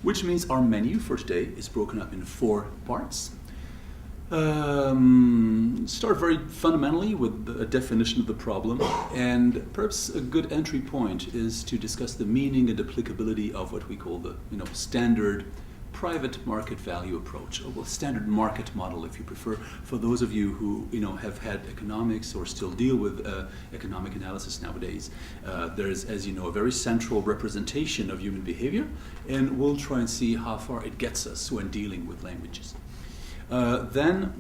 which means our menu for today is broken up in 4 parts. Start very fundamentally with a definition of the problem, and perhaps a good entry point is to discuss the meaning and applicability of what we call the standard private market value approach, or standard market model, if you prefer, for those of you who have had economics or still deal with economic analysis nowadays. There's, as you know, a very central representation of human behavior, and we'll try and see how far it gets us when dealing with languages. Then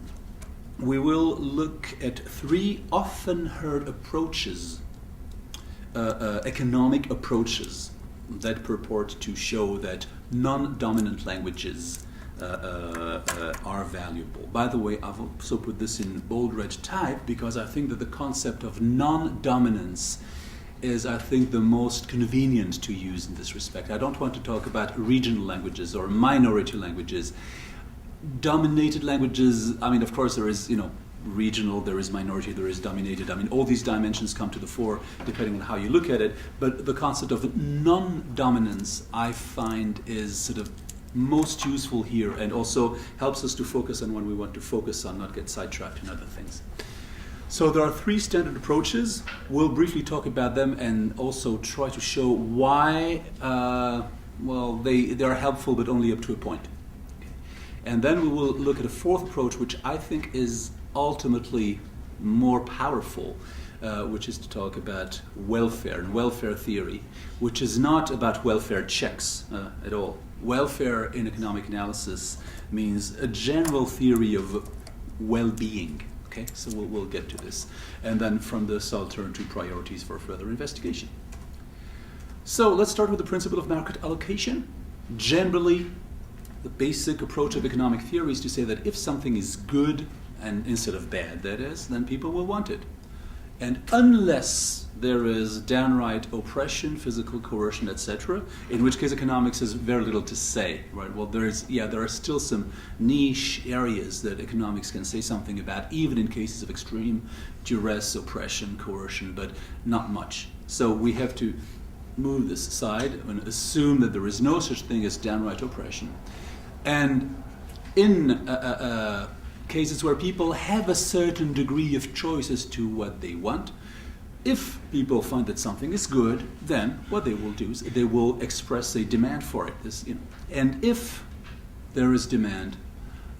we will look at 3 often heard approaches, economic approaches, that purport to show that non-dominant languages are valuable. By the way, I've also put this in bold red type because I think that the concept of non-dominance is, I think, the most convenient to use in this respect. I don't want to talk about regional languages or minority languages. Dominated languages, I mean, of course there is, regional, there is minority, there is dominated. I mean, all these dimensions come to the fore depending on how you look at it, but the concept of non-dominance, I find, is sort of most useful here, and also helps us to focus on when we want to focus on, not get sidetracked in other things. So there are 3 standard approaches. We'll briefly talk about them and also try to show why, they are helpful, but only up to a point. Okay. And then we will look at a 4th approach, which I think is ultimately more powerful, which is to talk about welfare and welfare theory, which is not about welfare checks at all. Welfare in economic analysis means a general theory of well-being. Okay, so we'll get to this. And then from this I'll turn to priorities for further investigation. So let's start with the principle of market allocation. Generally, the basic approach of economic theory is to say that if something is good, and instead of bad, that is, then people will want it. And unless there is downright oppression, physical coercion, etc., in which case economics has very little to say, right? Well, there are still some niche areas that economics can say something about, even in cases of extreme duress, oppression, coercion, but not much. So we have to move this aside and assume that there is no such thing as downright oppression. And in cases where people have a certain degree of choice as to what they want, if people find that something is good, then what they will do is they will express a demand for it. And if there is demand,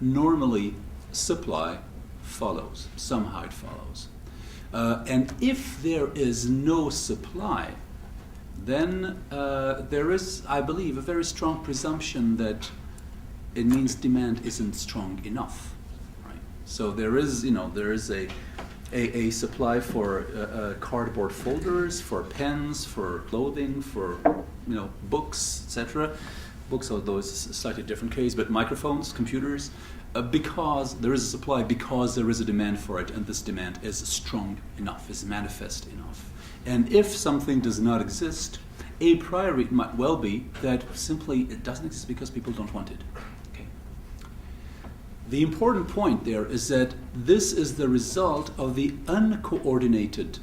normally supply follows. Somehow it follows. And if there is no supply, then there is, I believe, a very strong presumption that it means demand isn't strong enough. So there is a supply for cardboard folders, for pens, for clothing, for books, etc. Books, although it's a slightly different case, but microphones, computers, because there is a supply, because there is a demand for it, and this demand is strong enough, is manifest enough. And if something does not exist, a priori it might well be that simply it doesn't exist because people don't want it. The important point there is that this is the result of the uncoordinated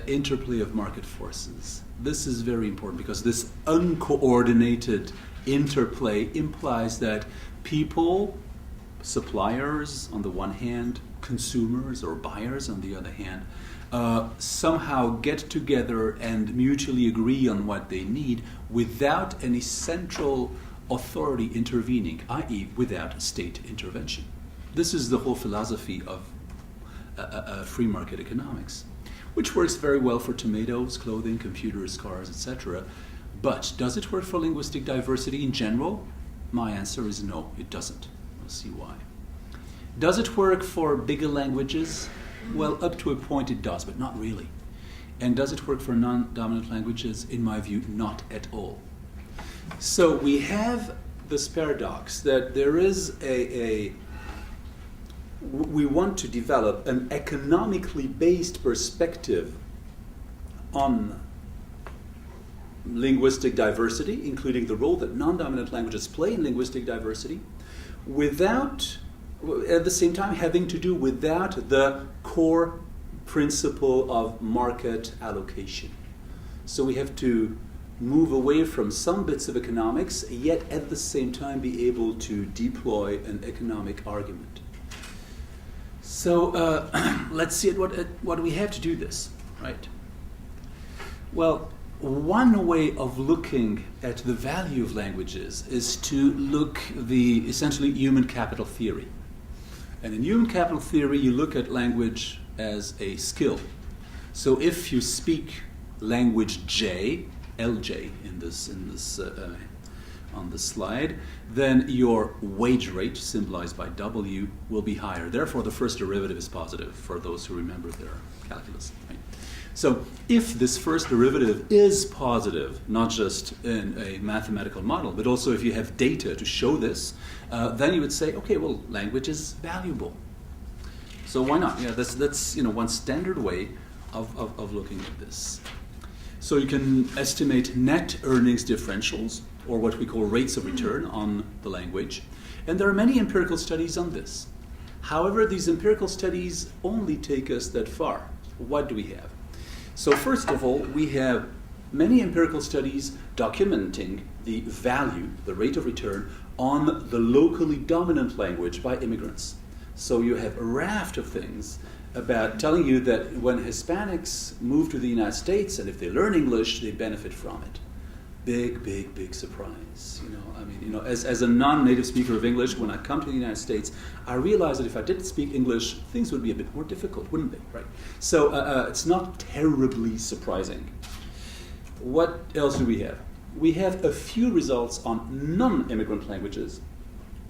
interplay of market forces. This is very important because this uncoordinated interplay implies that people, suppliers on the one hand, consumers or buyers on the other hand, somehow get together and mutually agree on what they need without any central authority intervening, i.e. without state intervention. This is the whole philosophy of free market economics, which works very well for tomatoes, clothing, computers, cars, etc. But does it work for linguistic diversity in general? My answer is no, it doesn't. We'll see why. Does it work for bigger languages? Well, up to a point it does, but not really. And does it work for non-dominant languages? In my view, not at all. So we have this paradox that there is we want to develop an economically based perspective on linguistic diversity, including the role that non-dominant languages play in linguistic diversity, without, at the same time, having to do without the core principle of market allocation. So we have to move away from some bits of economics, yet at the same time be able to deploy an economic argument. So let's see what do we have to do this, right? Well, one way of looking at the value of languages is to look the essentially human capital theory. And in human capital theory, you look at language as a skill. So if you speak language J, LJ on this slide, then your wage rate, symbolized by W, will be higher. Therefore, the first derivative is positive for those who remember their calculus. Right? So if this first derivative is positive, not just in a mathematical model, but also if you have data to show this, then you would say, okay, well, language is valuable. So why not? Yeah, that's one standard way of looking at this. So you can estimate net earnings differentials, or what we call rates of return on the language. And there are many empirical studies on this. However, these empirical studies only take us that far. What do we have? So first of all, we have many empirical studies documenting the value, the rate of return, on the locally dominant language by immigrants. So you have a raft of things about telling you that when Hispanics move to the United States and if they learn English, they benefit from it. Big surprise. As a non-native speaker of English, when I come to the United States, I realize that if I didn't speak English, things would be a bit more difficult, wouldn't they? Right? So it's not terribly surprising. What else do we have? We have a few results on non-immigrant languages,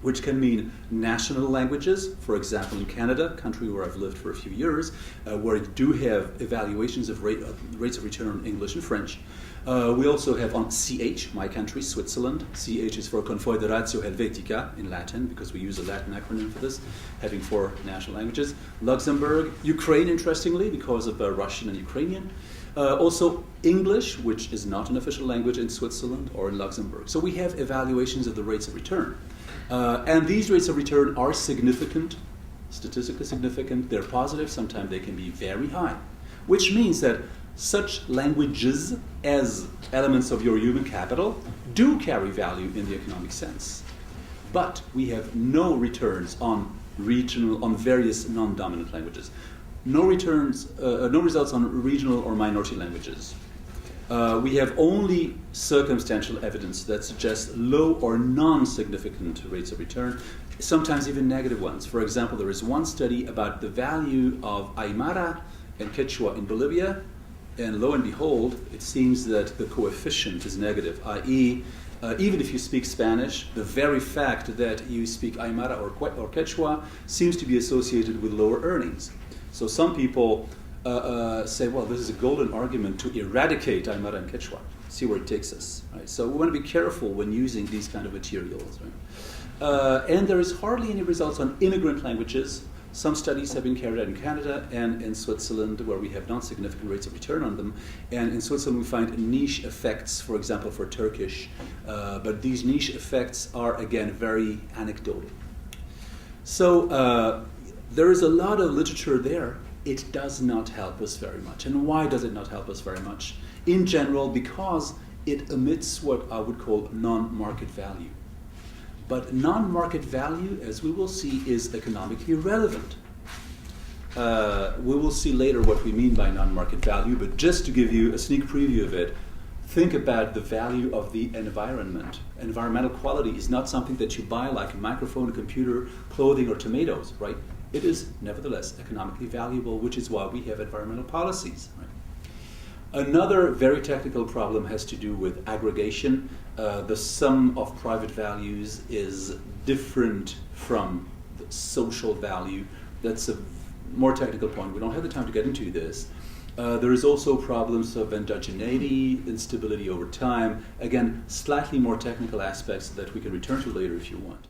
which can mean national languages. For example, in Canada, a country where I've lived for a few years, where you do have evaluations of rates of return on English and French. We also have on CH, my country, Switzerland. CH is for Confederatio Helvetica in Latin, because we use a Latin acronym for this, having 4 national languages. Luxembourg, Ukraine, interestingly, because of Russian and Ukrainian. Also English, which is not an official language in Switzerland or in Luxembourg. So we have evaluations of the rates of return. And these rates of return are significant, statistically significant. They're positive. Sometimes they can be very high, which means that such languages as elements of your human capital do carry value in the economic sense. But we have no returns on various non-dominant languages. No results on regional or minority languages. We have only circumstantial evidence that suggests low or non-significant rates of return, sometimes even negative ones. For example, there is one study about the value of Aymara and Quechua in Bolivia, and lo and behold, it seems that the coefficient is negative, i.e., even if you speak Spanish, the very fact that you speak Aymara or Quechua seems to be associated with lower earnings. So some people say, well, this is a golden argument to eradicate Aymara and Quechua. See where it takes us. Right? So we want to be careful when using these kind of materials. Right? And there is hardly any results on immigrant languages. Some studies have been carried out in Canada and in Switzerland, where we have non-significant rates of return on them. And in Switzerland, we find niche effects, for example, for Turkish. But these niche effects are, again, very anecdotal. So there is a lot of literature there. It does not help us very much. And why does it not help us very much? In general, because it omits what I would call non-market value. But non-market value, as we will see, is economically relevant. We will see later what we mean by non-market value, but just to give you a sneak preview of it, think about the value of the environment. Environmental quality is not something that you buy like a microphone, a computer, clothing, or tomatoes, right? It is nevertheless economically valuable, which is why we have environmental policies. Right? Another very technical problem has to do with aggregation. The sum of private values is different from the social value. That's a more technical point. We don't have the time to get into this. There is also problems of endogeneity, instability over time. Again, slightly more technical aspects that we can return to later if you want.